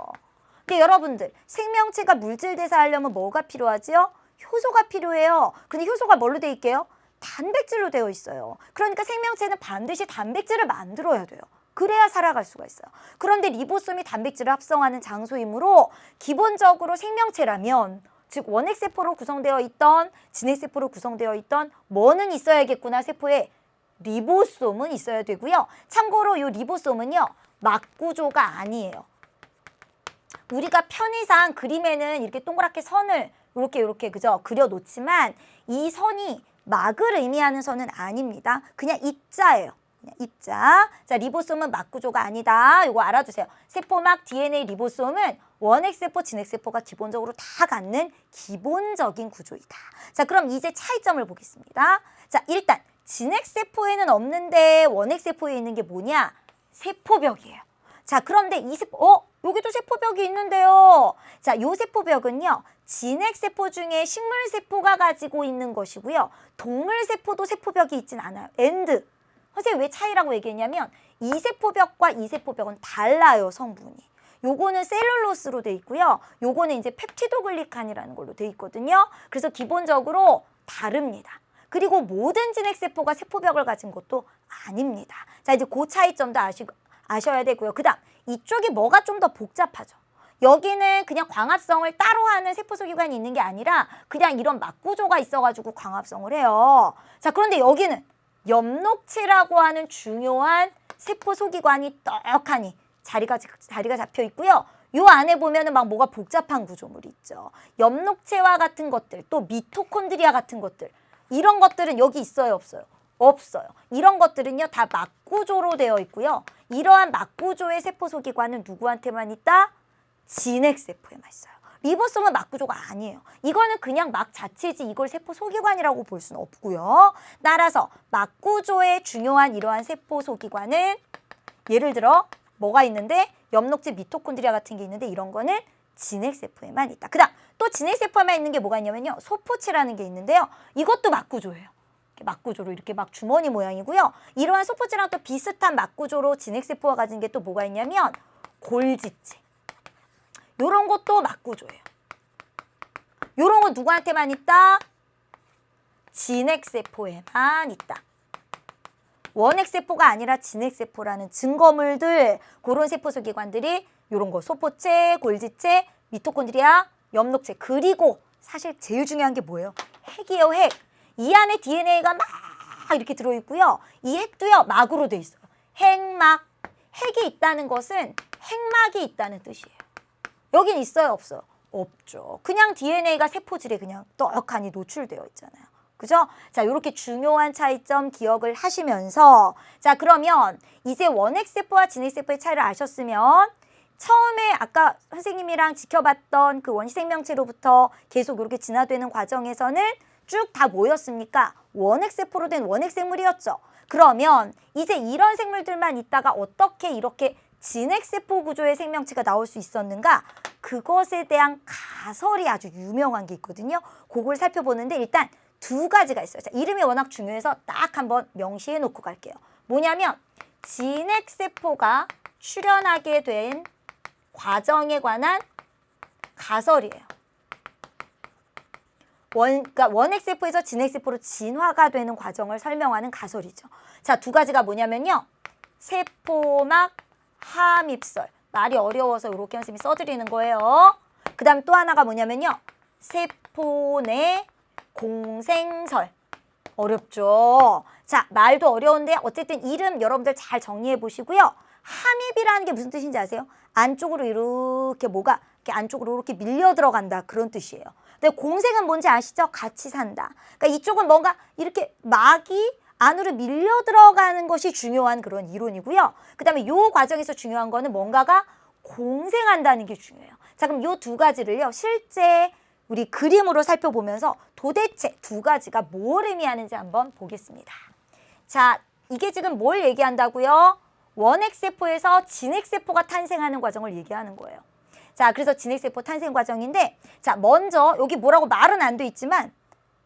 근데 여러분들 생명체가 물질 대사하려면 뭐가 필요하지요? 효소가 필요해요. 근데 효소가 뭘로 돼 있게요? 단백질로 되어 있어요. 그러니까 생명체는 반드시 단백질을 만들어야 돼요. 그래야 살아갈 수가 있어요. 그런데 리보솜이 단백질을 합성하는 장소이므로 기본적으로 생명체라면, 즉 원핵세포로 구성되어 있던 진핵세포로 구성되어 있던 뭐는 있어야겠구나. 세포에 리보솜은 있어야 되고요. 참고로 이 리보솜은요. 막구조가 아니에요. 우리가 편의상 그림에는 이렇게 동그랗게 선을 이렇게 그죠? 그려놓지만 이 선이 막을 의미하는 선은 아닙니다. 그냥 입자예요. 입자. 자, 리보솜은 막구조가 아니다. 이거 알아두세요. 세포막, DNA, 리보솜은 원핵세포, 진핵세포가 기본적으로 다 갖는 기본적인 구조이다. 자, 그럼 이제 차이점을 보겠습니다. 자, 일단 진핵세포에는 없는데 원핵세포에 있는 게 뭐냐? 세포벽이에요. 자, 그런데 이 세포, 여기도 세포벽이 있는데요. 자, 요 세포벽은요. 진핵세포 중에 식물세포가 가지고 있는 것이고요. 동물세포도 세포벽이 있진 않아요. 선생님 왜 차이라고 얘기했냐면 이 세포벽과 이 세포벽은 달라요. 성분이. 요거는 셀룰로스로 돼 있고요. 요거는 이제 펩티도글리칸이라는 걸로 돼 있거든요. 그래서 기본적으로 다릅니다. 그리고 모든 진핵세포가 세포벽을 가진 것도 아닙니다. 자, 이제 그 차이점도 아셔야 되고요. 그 다음 이쪽이 뭐가 좀 더 복잡하죠. 여기는 그냥 광합성을 따로 하는 세포소기관이 있는 게 아니라 그냥 이런 막구조가 있어가지고 광합성을 해요. 자, 그런데 여기는 엽록체라고 하는 중요한 세포 소기관이 떡하니 자리가 잡혀 있고요. 요 안에 보면은 막 뭐가 복잡한 구조물이 있죠. 엽록체와 같은 것들, 또 미토콘드리아 같은 것들, 이런 것들은 여기 있어요, 없어요? 없어요. 이런 것들은요 다 막구조로 되어 있고요. 이러한 막구조의 세포소기관은 누구한테만 있다? 진핵세포에만 있어요. 리보솜은 막구조가 아니에요. 이거는 그냥 막 자체지 이걸 세포소기관이라고 볼 수는 없고요. 따라서 막구조의 중요한 이러한 세포소기관은 예를 들어 뭐가 있는데 엽록체 미토콘드리아 같은 게 있는데 이런 거는 진핵세포에만 있다. 그 다음 또 진핵세포에만 있는 게 뭐가 있냐면요. 소포체라는 게 있는데요. 이것도 막구조예요. 막구조로 이렇게 막 주머니 모양이고요. 이러한 소포체랑 또 비슷한 막구조로 진핵세포가 가진 게 또 뭐가 있냐면 골지체. 요런 것도 막구조예요. 요런 거 누구한테만 있다? 진핵세포에만 있다. 원핵세포가 아니라 진핵세포라는 증거물들, 그런 세포소기관들이 요런 거 소포체, 골지체, 미토콘드리아, 엽록체, 그리고 사실 제일 중요한 게 뭐예요? 핵이에요, 핵. 이 안에 DNA가 막 이렇게 들어있고요. 이 핵도요, 막으로 돼 있어요. 핵막. 핵이 있다는 것은 핵막이 있다는 뜻이에요. 여긴 있어요, 없어요? 없죠. 그냥 DNA가 세포질에 그냥 떡하니 노출되어 있잖아요. 그죠? 자, 이렇게 중요한 차이점 기억을 하시면서 자, 그러면 이제 원핵세포와 진핵세포의 차이를 아셨으면 처음에 아까 선생님이랑 지켜봤던 그 원시생명체로부터 계속 이렇게 진화되는 과정에서는 쭉 다 뭐였습니까? 원핵세포로 된 원핵생물이었죠. 그러면 이제 이런 생물들만 있다가 어떻게 이렇게 진핵세포 구조의 생명체가 나올 수 있었는가? 그것에 대한 가설이 아주 유명한 게 있거든요. 그걸 살펴보는데 일단 두 가지가 있어요. 자, 이름이 워낙 중요해서 딱 한번 명시해 놓고 갈게요. 뭐냐면 진핵세포가 출현하게 된 과정에 관한 가설이에요. 그러니까 원핵세포에서 진핵세포로 진화가 되는 과정을 설명하는 가설이죠. 자, 두 가지가 뭐냐면요. 세포막 함입설. 말이 어려워서 이렇게 선생님이 써드리는 거예요. 그 다음 또 하나가 뭐냐면요. 세포 내 공생설. 어렵죠? 자, 말도 어려운데 어쨌든 이름 여러분들 잘 정리해 보시고요. 함입이라는 게 무슨 뜻인지 아세요? 안쪽으로 이렇게 뭐가 이렇게 안쪽으로 이렇게 밀려 들어간다 그런 뜻이에요. 근데 공생은 뭔지 아시죠? 같이 산다. 그러니까 이쪽은 뭔가 이렇게 막이 안으로 밀려 들어가는 것이 중요한 그런 이론이고요. 그 다음에 이 과정에서 중요한 거는 뭔가가 공생한다는 게 중요해요. 자, 그럼 이 두 가지를요. 실제 우리 그림으로 살펴보면서 도대체 두 가지가 뭘 의미하는지 한번 보겠습니다. 자, 이게 지금 뭘 얘기한다고요? 원핵세포에서 진핵세포가 탄생하는 과정을 얘기하는 거예요. 자, 그래서 진핵세포 탄생 과정인데 자, 먼저 여기 뭐라고 말은 안 돼 있지만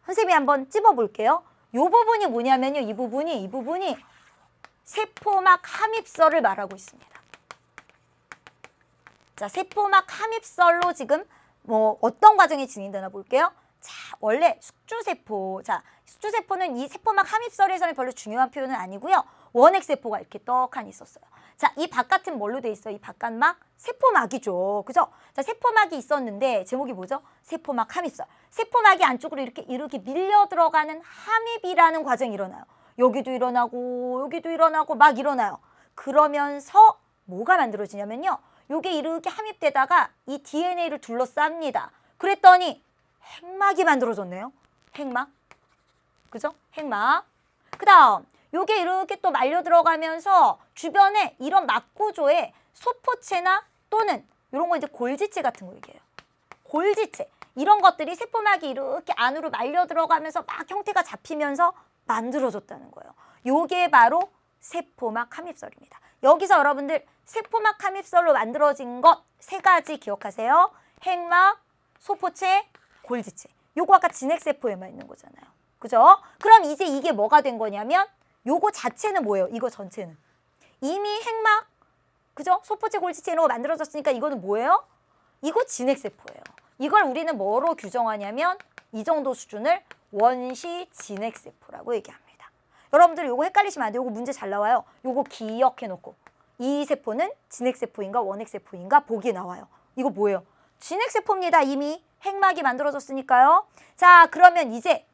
선생님이 한번 찝어볼게요. 이 부분이 뭐냐면요. 이 부분이 세포막 함입설을 말하고 있습니다. 자, 세포막 함입설로 지금 뭐 어떤 과정이 진행되나 볼게요. 자, 원래 숙주세포. 자, 숙주세포는 이 세포막 함입설에서는 별로 중요한 표현은 아니고요. 원핵세포가 이렇게 떡하니 있었어요. 자, 이 바깥은 뭘로 돼 있어요? 이 바깥막? 세포막이죠. 그죠? 자, 세포막이 있었는데 제목이 뭐죠? 세포막 함입설. 세포막이 안쪽으로 이렇게 밀려 들어가는 함입이라는 과정이 일어나요. 여기도 일어나고 막 일어나요. 그러면서 뭐가 만들어지냐면요. 요게 이렇게 함입되다가 이 DNA를 둘러쌉니다. 그랬더니 핵막이 만들어졌네요. 핵막. 그죠? 핵막. 그 다음 요게 이렇게 또 말려 들어가면서 주변에 이런 막구조에 소포체나 또는 이런 거 이제 골지체 같은 거 얘기해요. 골지체. 이런 것들이 세포막이 이렇게 안으로 말려 들어가면서 막 형태가 잡히면서 만들어졌다는 거예요. 요게 바로 세포막 함입설입니다. 여기서 여러분들 세포막 함입설로 만들어진 것 세 가지 기억하세요. 핵막, 소포체, 골지체. 요거 아까 진핵세포에만 있는 거잖아요. 그죠? 그럼 이제 이게 뭐가 된 거냐면 요거 자체는 뭐예요? 이거 전체는. 이미 핵막, 그죠? 소포체, 골지체 이런 거 만들어졌으니까 이거는 뭐예요? 이거 진핵세포예요. 이걸 우리는 뭐로 규정하냐면 이 정도 수준을 원시 진핵세포라고 얘기합니다. 여러분들 요거 헷갈리시면 안 돼요. 요거 문제 잘 나와요. 요거 기억해놓고 이 세포는 진핵세포인가 원핵세포인가 보기에 나와요. 이거 뭐예요? 진핵세포입니다. 이미 핵막이 만들어졌으니까요. 자, 그러면 이제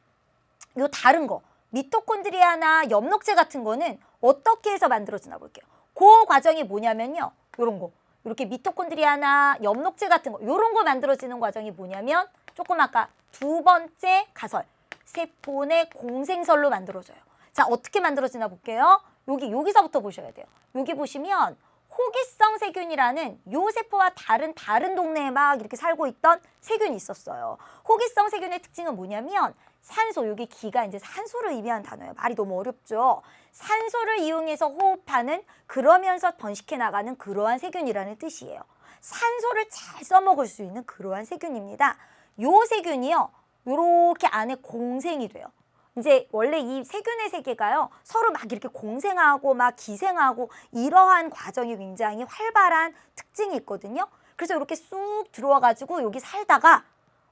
요 다른 거 미토콘드리아나 엽록체 같은 거는 어떻게 해서 만들어지나 볼게요. 그 과정이 뭐냐면요. 요런 거 이렇게 미토콘드리아나 엽록체 같은 거 이런 거 만들어지는 과정이 뭐냐면 조금 아까 두 번째 가설 세포 내 공생설로 만들어져요. 자, 어떻게 만들어지나 볼게요. 여기서부터 보셔야 돼요. 여기 보시면 호기성 세균이라는 요 세포와 다른 동네에 막 이렇게 살고 있던 세균이 있었어요. 호기성 세균의 특징은 뭐냐면 산소, 여기 기가 이제 산소를 의미하는 단어예요. 말이 너무 어렵죠. 산소를 이용해서 호흡하는, 그러면서 번식해 나가는 그러한 세균이라는 뜻이에요. 산소를 잘 써먹을 수 있는 그러한 세균입니다. 요 세균이요, 요렇게 안에 공생이 돼요. 이제 원래 이 세균의 세계가요, 서로 막 이렇게 공생하고 막 기생하고 이러한 과정이 굉장히 활발한 특징이 있거든요. 그래서 이렇게 쑥 들어와가지고 여기 살다가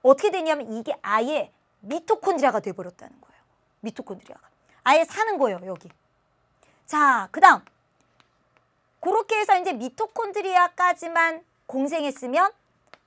어떻게 되냐면 이게 아예 미토콘드리아가 돼버렸다는 거예요. 미토콘드리아가. 아예 사는 거예요, 여기. 자, 그 다음. 그렇게 해서 이제 미토콘드리아까지만 공생했으면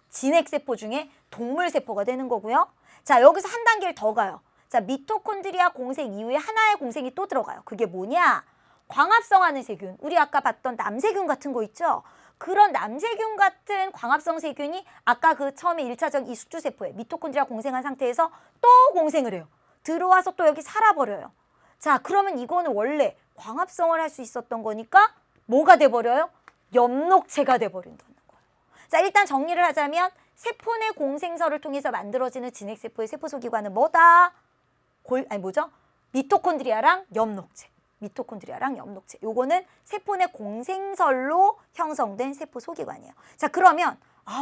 진핵세포 중에 동물세포가 되는 거고요. 자, 여기서 한 단계를 더 가요. 자, 미토콘드리아 공생 이후에 하나의 공생이 또 들어가요. 그게 뭐냐? 광합성하는 세균. 우리 아까 봤던 남세균 같은 거 있죠? 그런 남세균 같은 광합성 세균이 아까 그 처음에 1차적 이 숙주세포에 미토콘드리아 공생한 상태에서 또 공생을 해요. 들어와서 또 여기 살아버려요. 자, 그러면 이거는 원래 광합성을 할 수 있었던 거니까 뭐가 돼버려요? 엽록체가 돼버린다는 거예요. 자, 일단 정리를 하자면 세포 내 공생설을 통해서 만들어지는 진핵세포의 세포소기관은 뭐다? 미토콘드리아랑 엽록체. 미토콘드리아랑 엽록체. 요거는 세포 내 공생설로 형성된 세포 소기관이에요. 자, 그러면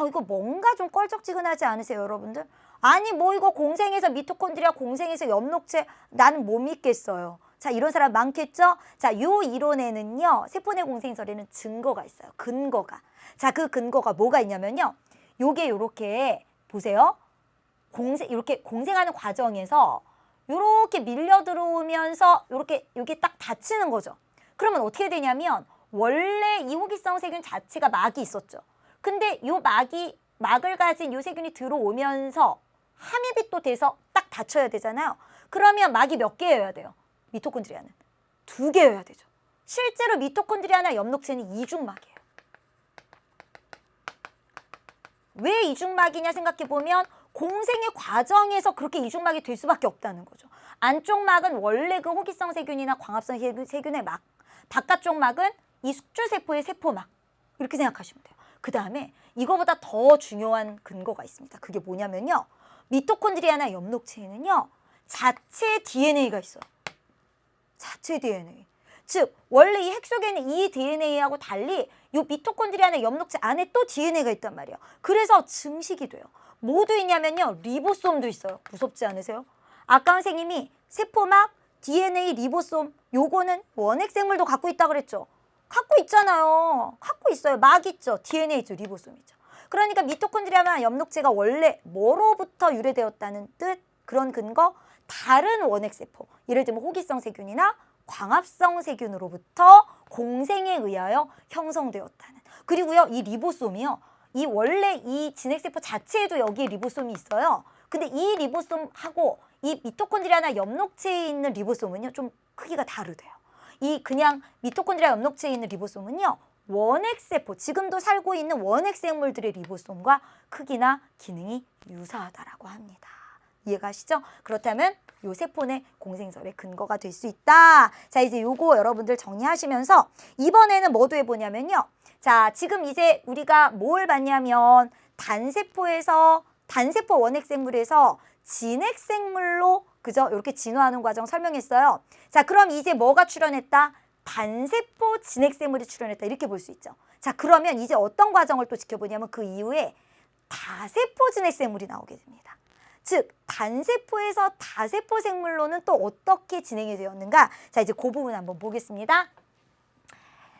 이거 뭔가 좀 껄쩍지근하지 않으세요, 여러분들? 아니 뭐 이거 공생해서 미토콘드리아 공생해서 엽록체 나는 못 믿겠어요. 자, 이런 사람 많겠죠? 자, 요 이론에는요, 세포 내 공생설에는 증거가 있어요. 근거가. 자, 그 근거가 뭐가 있냐면요, 요게 요렇게 보세요. 이렇게 공생하는 과정에서 요렇게 밀려 들어오면서 요렇게 여기 딱 닫히는 거죠. 그러면 어떻게 되냐면 원래 이 호기성 세균 자체가 막이 있었죠. 근데 요 막을 가진 요 세균이 들어오면서 함입이 또 돼서 딱 닫혀야 되잖아요. 그러면 막이 몇 개여야 돼요? 미토콘드리아는 2개여야 되죠. 실제로 미토콘드리아나 엽록체는 이중막이에요. 왜 이중막이냐 생각해보면 공생의 과정에서 그렇게 이중막이 될 수밖에 없다는 거죠. 안쪽 막은 원래 그 호기성 세균이나 광합성 세균의 막, 바깥쪽 막은 이 숙주세포의 세포막, 이렇게 생각하시면 돼요. 그 다음에 이거보다 더 중요한 근거가 있습니다. 그게 뭐냐면요, 미토콘드리아나 엽록체에는요, 자체 DNA가 있어요. 자체 DNA. 즉 원래 이 핵 속에는 이 DNA하고 달리 이 미토콘드리아나 엽록체 안에 또 DNA가 있단 말이에요. 그래서 증식이 돼요. 뭐도 있냐면요, 리보솜도 있어요. 무섭지 않으세요? 아까 선생님이 세포막, DNA, 리보솜, 요거는 원핵 생물도 갖고 있다고 그랬죠. 갖고 있잖아요. 갖고 있어요. 막 있죠. DNA 있죠. 리보솜 있죠. 그러니까 미토콘드리아나 엽록체가 원래 뭐로부터 유래되었다는 뜻, 그런 근거, 다른 원핵 세포, 예를 들면 호기성 세균이나 광합성 세균으로부터 공생에 의하여 형성되었다는. 그리고요, 이 리보솜이요, 이 원래 이 진핵세포 자체에도 여기에 리보솜이 있어요. 근데 이 리보솜하고 이 미토콘드리아나 엽록체에 있는 리보솜은요, 좀 크기가 다르대요. 이 그냥 미토콘드리아 엽록체에 있는 리보솜은요, 원핵세포, 지금도 살고 있는 원핵 생물들의 리보솜과 크기나 기능이 유사하다라고 합니다. 이해가시죠? 그렇다면 요 세포 내 공생설의 근거가 될 수 있다. 자, 이제 요거 여러분들 정리하시면서 이번에는 뭐도 해보냐면요. 자, 지금 이제 우리가 뭘 봤냐면 단세포 원핵생물에서 진핵생물로, 그죠? 이렇게 진화하는 과정 설명했어요. 자, 그럼 이제 뭐가 출현했다? 단세포 진핵생물이 출현했다. 이렇게 볼 수 있죠. 자, 그러면 이제 어떤 과정을 또 지켜보냐면 그 이후에 다세포 진핵생물이 나오게 됩니다. 즉 단세포에서 다세포 생물로는 또 어떻게 진행이 되었는가? 자, 이제 그 부분 한번 보겠습니다.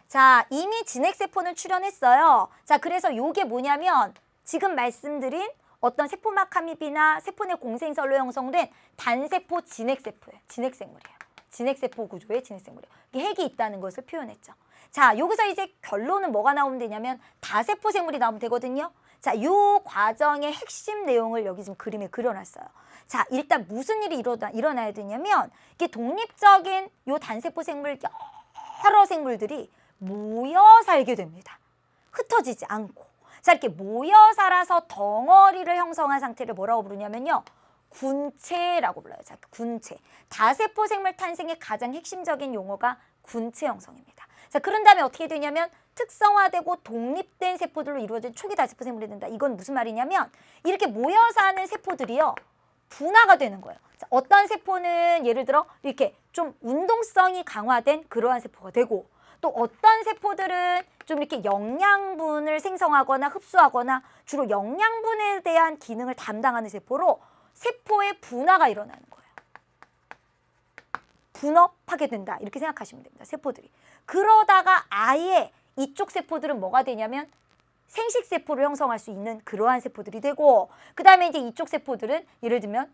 자, 이미 진핵세포는 출현했어요. 자, 그래서 요게 뭐냐면 지금 말씀드린 어떤 세포막 함입이나 세포 내 공생설로 형성된 단세포 진핵세포예요. 진핵생물이에요. 진핵세포 구조의 진핵생물이에요. 이게 핵이 있다는 것을 표현했죠. 자, 여기서 이제 결론은 뭐가 나오면 되냐면 다세포 생물이 나오면 되거든요. 자, 요 과정의 핵심 내용을 여기 지금 그림에 그려놨어요. 자, 일단 무슨 일이 일어나야 되냐면 이게 독립적인 요 단세포 생물 여러 생물들이 모여 살게 됩니다. 흩어지지 않고. 자, 이렇게 모여 살아서 덩어리를 형성한 상태를 뭐라고 부르냐면요. 군체라고 불러요. 자, 군체. 다세포 생물 탄생의 가장 핵심적인 용어가 군체 형성입니다. 자, 그런 다음에 어떻게 되냐면 특성화되고 독립된 세포들로 이루어진 초기 다세포 생물이 된다. 이건 무슨 말이냐면 이렇게 모여 사는 세포들이요. 분화가 되는 거예요. 자, 어떤 세포는 예를 들어 이렇게 좀 운동성이 강화된 그러한 세포가 되고 또 어떤 세포들은 좀 이렇게 영양분을 생성하거나 흡수하거나 주로 영양분에 대한 기능을 담당하는 세포로 세포의 분화가 일어나는 거예요. 분업하게 된다. 이렇게 생각하시면 됩니다. 세포들이. 그러다가 아예 이쪽 세포들은 뭐가 되냐면 생식세포를 형성할 수 있는 그러한 세포들이 되고 그 다음에 이제 이쪽 세포들은 예를 들면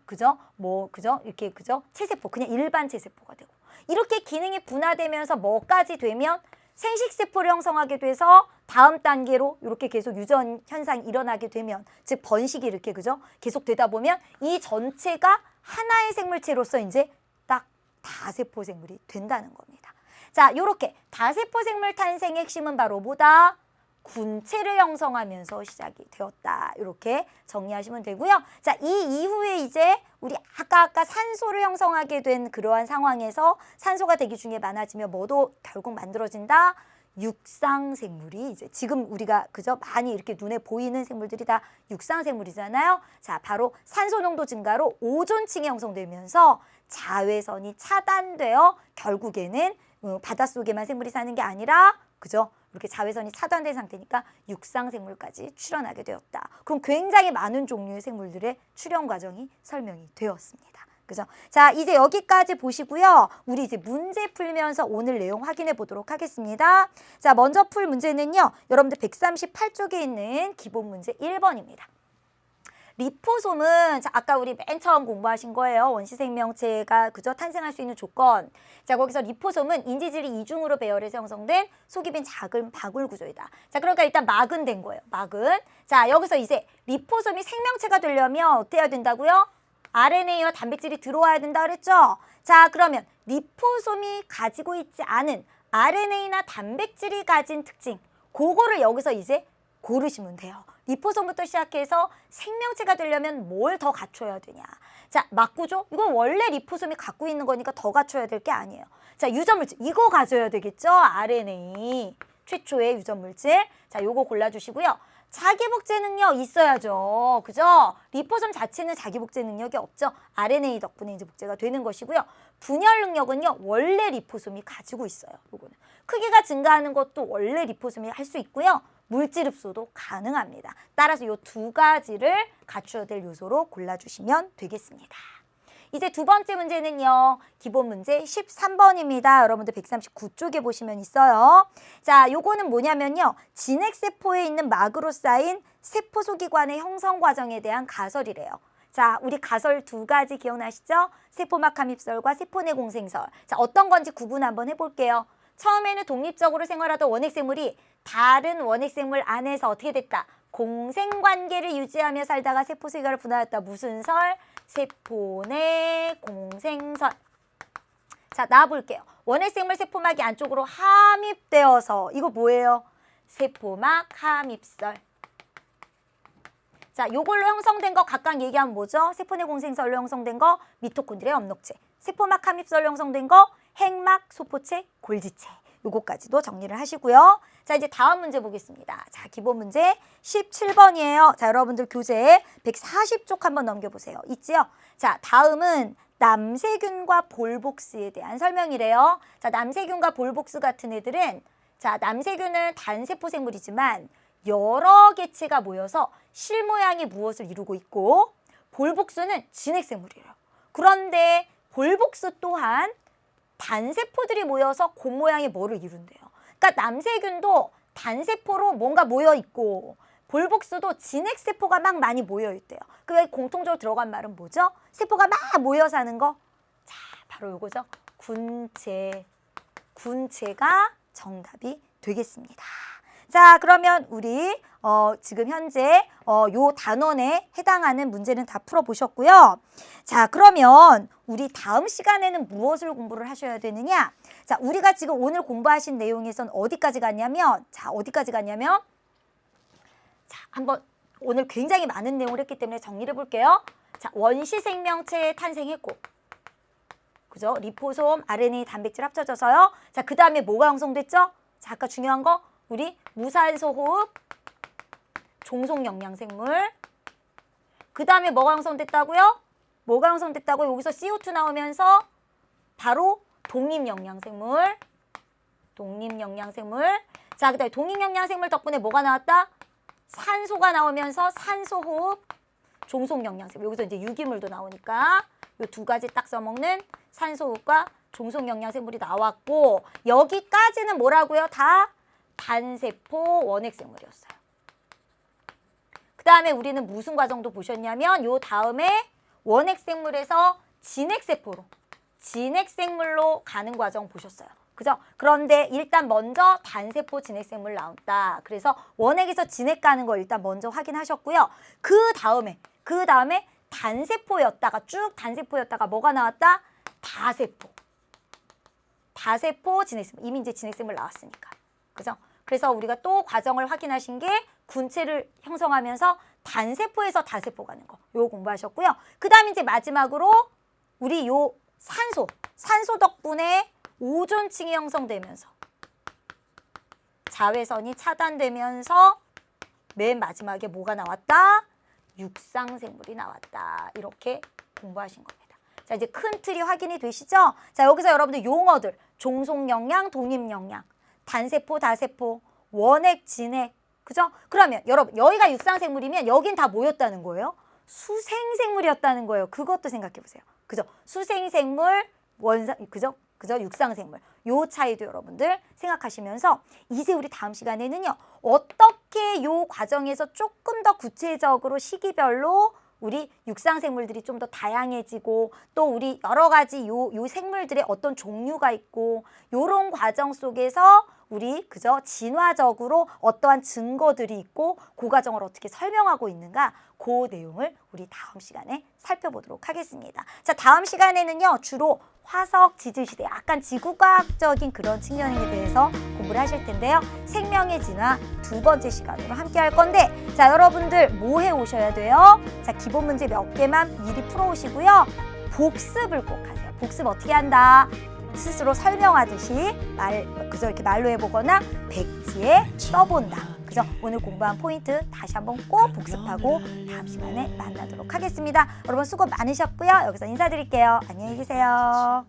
이렇게 체세포 그냥 일반 체세포가 되고 이렇게 기능이 분화되면서 뭐까지 되면 생식세포를 형성하게 돼서 다음 단계로 이렇게 계속 유전 현상이 일어나게 되면 즉 번식이 이렇게 계속 되다 보면 이 전체가 하나의 생물체로서 이제 딱 다세포 생물이 된다는 겁니다. 자, 이렇게 다세포 생물 탄생의 핵심은 바로 뭐다? 군체를 형성하면서 시작이 되었다. 이렇게 정리하시면 되고요. 자, 이 이후에 이제 우리 아까 산소를 형성하게 된 그러한 상황에서 산소가 대기 중에 많아지면 뭐도 결국 만들어진다? 육상생물이 이제 지금 우리가 많이 이렇게 눈에 보이는 생물들이 다 육상생물이잖아요. 자, 바로 산소 농도 증가로 오존층이 형성되면서 자외선이 차단되어 결국에는 바닷속에만 생물이 사는 게 아니라 이렇게 자외선이 차단된 상태니까 육상생물까지 출현하게 되었다. 그럼 굉장히 많은 종류의 생물들의 출현 과정이 설명이 되었습니다. 자, 이제 여기까지 보시고요. 우리 이제 문제 풀면서 오늘 내용 확인해 보도록 하겠습니다. 자, 먼저 풀 문제는요. 여러분들 138쪽에 있는 기본 문제 1번입니다. 리포솜은 아까 우리 맨 처음 공부하신 거예요. 원시생명체가 탄생할 수 있는 조건. 자, 거기서 리포솜은 인지질이 이중으로 배열해서 형성된 속이 빈 작은 바굴 구조이다. 자, 그러니까 일단 막은 된 거예요. 막은. 자, 여기서 이제 리포솜이 생명체가 되려면 어떻게 해야 된다고요? RNA와 단백질이 들어와야 된다 그랬죠? 자, 그러면 리포솜이 가지고 있지 않은 RNA나 단백질이 가진 특징. 그거를 여기서 이제 고르시면 돼요. 리포솜부터 시작해서 생명체가 되려면 뭘 더 갖춰야 되냐. 자, 막구조? 이건 원래 리포솜이 갖고 있는 거니까 더 갖춰야 될 게 아니에요. 자, 유전물질. 이거 가져야 되겠죠? RNA. 최초의 유전물질. 자, 요거 골라주시고요. 자기복제 능력 있어야죠. 그죠? 리포솜 자체는 자기복제 능력이 없죠. RNA 덕분에 이제 복제가 되는 것이고요. 분열 능력은요. 원래 리포솜이 가지고 있어요. 요거는. 크기가 증가하는 것도 원래 리포솜이 할 수 있고요. 물질 흡수도 가능합니다. 따라서 이 두 가지를 갖춰야 될 요소로 골라주시면 되겠습니다. 이제 두 번째 문제는요. 기본 문제 13번입니다. 여러분들 139쪽에 보시면 있어요. 자, 요거는 뭐냐면요. 진핵세포에 있는 막으로 쌓인 세포소기관의 형성 과정에 대한 가설이래요. 자, 우리 가설 두 가지 기억나시죠? 세포막 함입설과 세포내 공생설. 자, 어떤 건지 구분 한번 해볼게요. 처음에는 독립적으로 생활하던 원핵생물이 다른 원핵생물 안에서 어떻게 됐다? 공생관계를 유지하며 살다가 세포소기관을 분화했다. 무슨 설? 세포내 공생설. 자, 나와볼게요. 원핵생물 세포막이 안쪽으로 함입되어서 이거 뭐예요? 세포막 함입설. 자, 요걸로 형성된 거 각각 얘기하면 뭐죠? 세포내 공생설로 형성된 거 미토콘드리아 엽록체. 세포막 함입설로 형성된 거 핵막, 소포체, 골지체. 요거까지도 정리를 하시고요. 자, 이제 다음 문제 보겠습니다. 자, 기본 문제 17번이에요. 자, 여러분들 교재 140쪽 한번 넘겨보세요. 있지요? 자, 다음은 남세균과 볼복스에 대한 설명이래요. 자, 남세균과 볼복스 같은 애들은 자, 남세균은 단세포 생물이지만 여러 개체가 모여서 실 모양의 무엇을 이루고 있고 볼복스는 진핵생물이에요. 그런데 볼복스 또한 단세포들이 모여서 곰 모양의 뭐를 이룬대요. 그러니까 남세균도 단세포로 뭔가 모여있고 볼복스도 진핵세포가 막 많이 모여있대요. 그 공통적으로 들어간 말은 뭐죠? 세포가 막 모여 사는 거. 자, 바로 요거죠. 군체. 군체가 정답이 되겠습니다. 자, 그러면 우리 지금 현재 요 단원에 해당하는 문제는 다 풀어보셨고요. 자, 그러면 우리 다음 시간에는 무엇을 공부를 하셔야 되느냐? 자, 우리가 지금 오늘 공부하신 내용에선 어디까지 갔냐면 자, 어디까지 갔냐면 자, 한번 오늘 굉장히 많은 내용을 했기 때문에 정리를 해볼게요. 자, 원시 생명체 탄생했고, 그죠? 리포솜, RNA, 단백질 합쳐져서요. 자, 그 다음에 뭐가 형성됐죠? 자, 아까 중요한 거 우리 무산소 호흡, 종속 영양생물. 그 다음에 뭐가 형성됐다고요? 뭐가 형성됐다고요? 여기서 CO2 나오면서 바로 독립영양생물. 독립영양생물. 자, 그 다음에 독립영양생물 덕분에 뭐가 나왔다? 산소가 나오면서 산소호흡, 종속영양생물. 여기서 이제 유기물도 나오니까 이 두 가지 딱 써먹는 산소호흡과 종속영양생물이 나왔고, 여기까지는 뭐라고요? 다 단세포 원핵생물이었어요. 그 다음에 우리는 무슨 과정도 보셨냐면 요 다음에 원핵생물에서 진핵생물로 가는 과정 보셨어요. 그죠? 그런데 일단 먼저 단세포 진핵생물 나온다. 그래서 원핵에서 진핵 가는 거 일단 먼저 확인하셨고요. 그 다음에 단세포였다가 쭉 단세포였다가 뭐가 나왔다? 다세포 진핵생물. 이미 이제 진핵생물 나왔으니까. 그죠? 그래서 우리가 또 과정을 확인하신 게 군체를 형성하면서 단세포에서 다세포 가는 거. 요거 공부하셨고요. 그 다음에 이제 마지막으로 우리 요 산소 덕분에 오존층이 형성되면서 자외선이 차단되면서 맨 마지막에 뭐가 나왔다? 육상생물이 나왔다. 이렇게 공부하신 겁니다. 자, 이제 큰 틀이 확인이 되시죠? 자, 여기서 여러분들 용어들 종속영양, 독립영양, 단세포, 다세포, 원핵, 진핵. 그죠? 그러면 여러분 여기가 육상생물이면 여긴 다 뭐였다는 거예요? 수생생물이었다는 거예요. 그것도 생각해 보세요. 그죠? 수생생물, 그죠? 육상생물. 요 차이도 여러분들 생각하시면서 이제 우리 다음 시간에는요. 어떻게 요 과정에서 조금 더 구체적으로 시기별로 우리 육상생물들이 좀 더 다양해지고 또 우리 여러 가지 요 생물들의 어떤 종류가 있고 요런 과정 속에서 우리 그죠? 진화적으로 어떠한 증거들이 있고 그 과정을 어떻게 설명하고 있는가 그 내용을 우리 다음 시간에 살펴보도록 하겠습니다. 자, 다음 시간에는요. 주로 화석 지질시대 약간 지구과학적인 그런 측면에 대해서 공부를 하실 텐데요. 생명의 진화 두 번째 시간으로 함께 할 건데 자, 여러분들 뭐 해오셔야 돼요? 자, 기본 문제 몇 개만 미리 풀어오시고요. 복습을 꼭 하세요. 복습 어떻게 한다? 스스로 설명하듯이 그저 이렇게 말로 해보거나 백지에 써본다. 그죠? 오늘 공부한 포인트 다시 한번 꼭 복습하고 다음 시간에 만나도록 하겠습니다. 여러분 수고 많으셨고요. 여기서 인사드릴게요. 안녕히 계세요.